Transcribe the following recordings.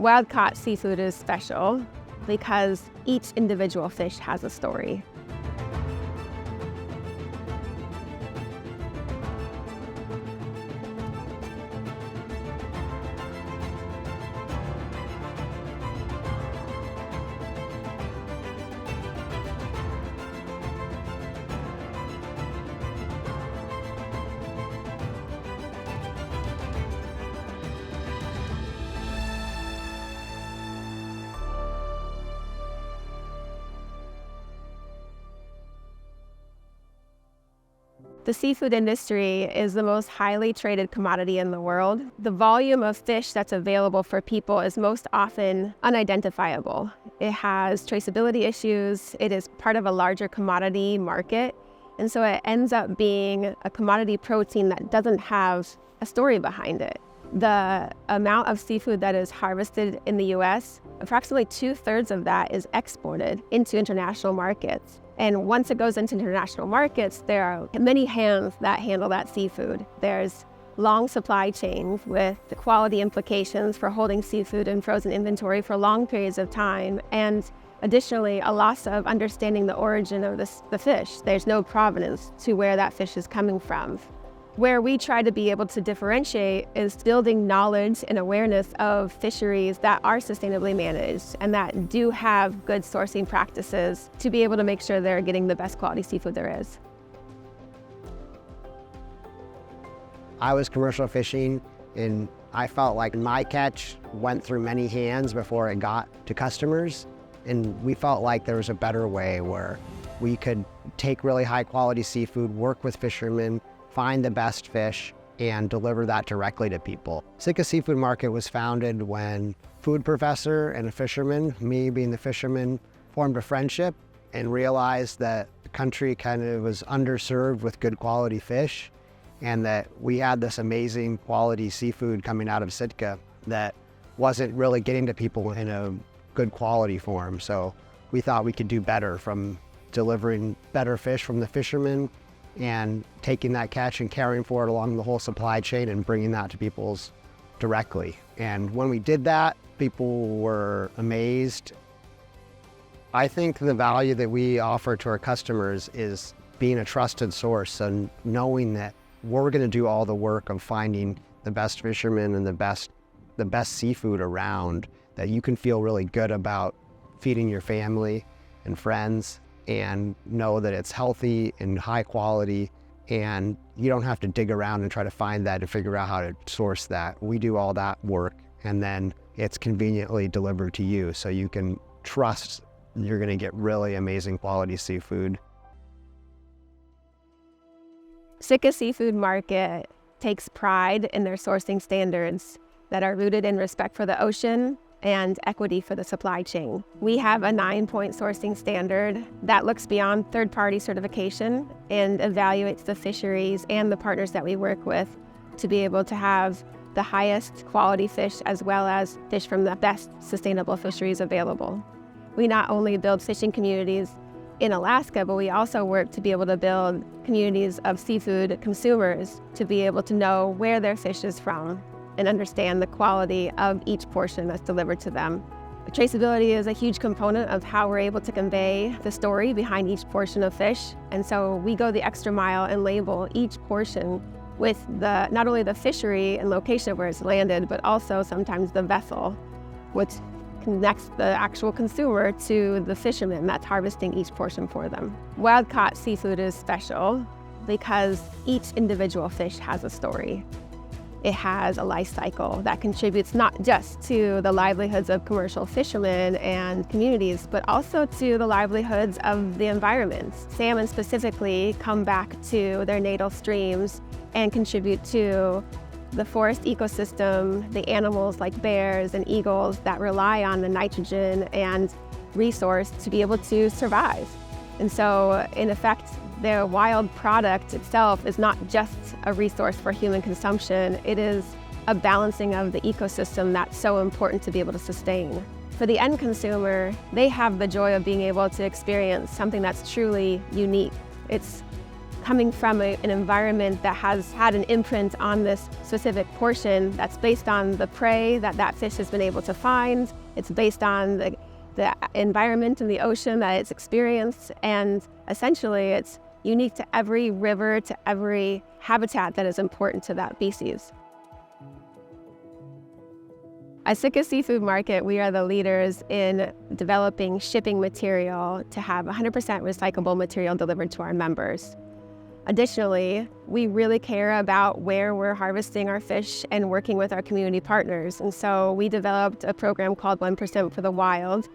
Wild CAU Seafood is special because each individual fish has a story. The seafood industry is the most highly traded commodity in the world. The volume of fish that's available for people is most often unidentifiable. It has traceability issues. It is part of a larger commodity market. And so it ends up being a commodity protein that doesn't have a story behind it. The amount of seafood that is harvested in the US, approximately 2/3 of that is exported into international markets. And once it goes into international markets, there are many hands that handle that seafood. There's long supply chains with the quality implications for holding seafood in frozen inventory for long periods of time. And additionally, a loss of understanding the origin of the fish. There's no provenance to where that fish is coming from. Where we try to be able to differentiate is building knowledge and awareness of fisheries that are sustainably managed and that do have good sourcing practices to be able to make sure they're getting the best quality seafood there is. I was commercial fishing, and I felt like my catch went through many hands before it got to customers. And we felt like there was a better way where we could take really high quality seafood, work with fishermen, find the best fish, and deliver that directly to people. Sitka Seafood Market was founded when a food professor and a fisherman, me being the fisherman, formed a friendship and realized that the country kind of was underserved with good quality fish, and that we had this amazing quality seafood coming out of Sitka that wasn't really getting to people in a good quality form. So we thought we could do better from delivering better fish from the fishermen and taking that catch and carrying forward along the whole supply chain and bringing that to people's directly. And when we did that, people were amazed. I think the value that we offer to our customers is being a trusted source and knowing that we're going to do all the work of finding the best fishermen and the best seafood around, that you can feel really good about feeding your family and friends and know that it's healthy and high quality, and you don't have to dig around and try to find that and figure out how to source that. We do all that work, and then it's conveniently delivered to you, so you can trust you're going to get really amazing quality seafood. Sitka Seafood Market takes pride in their sourcing standards that are rooted in respect for the ocean and equity for the supply chain. We have a 9-point sourcing standard that looks beyond third-party certification and evaluates the fisheries and the partners that we work with to be able to have the highest quality fish as well as fish from the best sustainable fisheries available. We not only build fishing communities in Alaska, but we also work to be able to build communities of seafood consumers to be able to know where their fish is from and understand the quality of each portion that's delivered to them. Traceability is a huge component of how we're able to convey the story behind each portion of fish. And so we go the extra mile and label each portion with not only the fishery and location of where it's landed, but also sometimes the vessel, which connects the actual consumer to the fisherman that's harvesting each portion for them. Wild CAU Seafood is special because each individual fish has a story. It has a life cycle that contributes not just to the livelihoods of commercial fishermen and communities, but also to the livelihoods of the environment. Salmon specifically come back to their natal streams and contribute to the forest ecosystem, the animals like bears and eagles that rely on the nitrogen and resource to be able to survive. And so, in effect, the wild product itself is not just a resource for human consumption, it is a balancing of the ecosystem that's so important to be able to sustain. For the end consumer, they have the joy of being able to experience something that's truly unique. It's coming from an environment that has had an imprint on this specific portion that's based on the prey that fish has been able to find. It's based on the environment in the ocean that it's experienced, and essentially it's unique to every river, to every habitat that is important to that species. At Sitka Seafood Market, we are the leaders in developing shipping material to have 100% recyclable material delivered to our members. Additionally, we really care about where we're harvesting our fish and working with our community partners. And so we developed a program called 1% for the Wild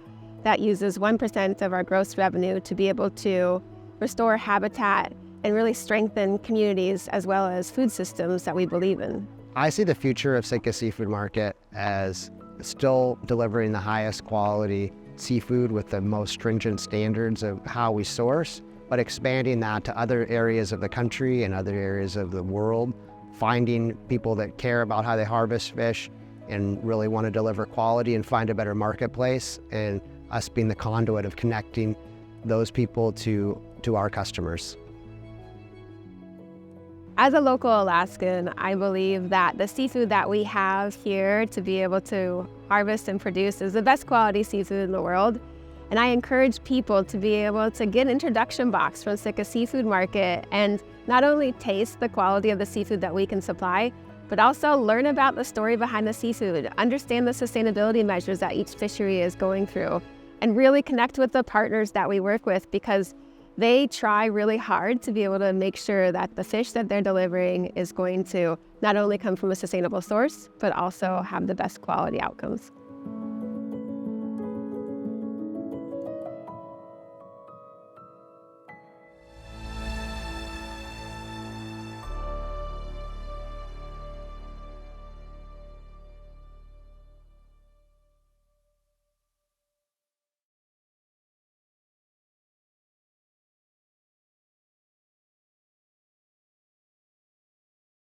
that uses 1% of our gross revenue to be able to restore habitat and really strengthen communities as well as food systems that we believe in. I see the future of Sitka Seafood Market as still delivering the highest quality seafood with the most stringent standards of how we source, but expanding that to other areas of the country and other areas of the world, finding people that care about how they harvest fish and really want to deliver quality and find a better marketplace, and us being the conduit of connecting those people to our customers. As a local Alaskan, I believe that the seafood that we have here to be able to harvest and produce is the best quality seafood in the world. And I encourage people to be able to get an introduction box from Sitka Seafood Market and not only taste the quality of the seafood that we can supply, but also learn about the story behind the seafood, understand the sustainability measures that each fishery is going through, and really connect with the partners that we work with, because they try really hard to be able to make sure that the fish that they're delivering is going to not only come from a sustainable source, but also have the best quality outcomes.